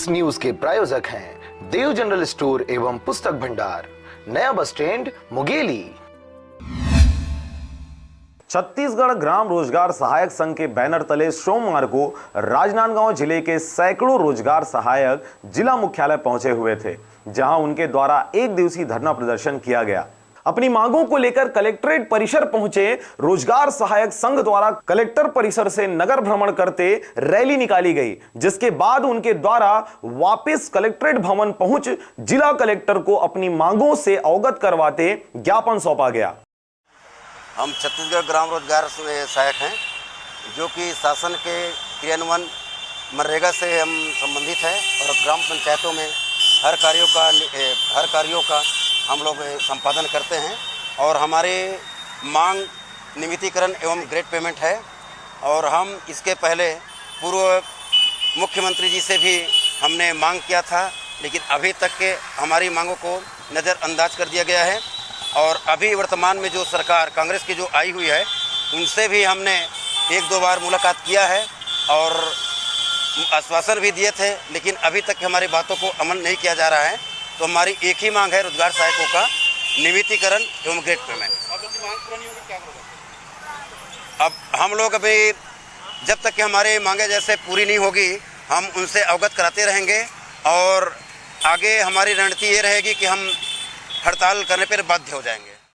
इस न्यूज के प्रायोजक हैं देव जनरल स्टोर एवं पुस्तक भंडार, नया बस स्टैंड, मुंगेली। छत्तीसगढ़ ग्राम रोजगार सहायक संघ के बैनर तले सोमवार को राजनांदगांव जिले के सैकड़ों रोजगार सहायक जिला मुख्यालय पहुंचे हुए थे, जहां उनके द्वारा एक दिवसीय धरना प्रदर्शन किया गया। अपनी मांगों को लेकर कलेक्ट्रेट परिसर पहुंचे रोजगार सहायक संघ द्वारा कलेक्टर परिसर से नगर भ्रमण करते रैली निकाली गई, जिसके बाद उनके द्वारा वापस कलेक्ट्रेट भवन पहुंच जिला कलेक्टर को अपनी मांगों से अवगत करवाते ज्ञापन सौंपा गया। हम छत्तीसगढ़ ग्राम रोजगार सहायक हैं, जो कि शासन के क्रियान्वयन मनरेगा से हम संबंधित हैं और ग्राम पंचायतों में हर कार्यों का हम लोग संपादन करते हैं। और हमारे मांग नियमितीकरण एवं ग्रेड पेमेंट है। और हम इसके पहले पूर्व मुख्यमंत्री जी से भी हमने मांग किया था, लेकिन अभी तक के हमारी मांगों को नज़रअंदाज कर दिया गया है। और अभी वर्तमान में जो सरकार कांग्रेस की जो आई हुई है, उनसे भी हमने एक दो बार मुलाकात किया है और आश्वासन भी दिए थे, लेकिन अभी तक हमारी बातों को अमल नहीं किया जा रहा है। तो हमारी एक ही मांग है रोजगार सहायकों का नियमितीकरण एवं ग्रेड पेमेंट। अब हम लोग अभी जब तक कि हमारे मांगे जैसे पूरी नहीं होगी, हम उनसे अवगत कराते रहेंगे और आगे हमारी रणनीति ये रहेगी कि हम हड़ताल करने पर बाध्य हो जाएंगे।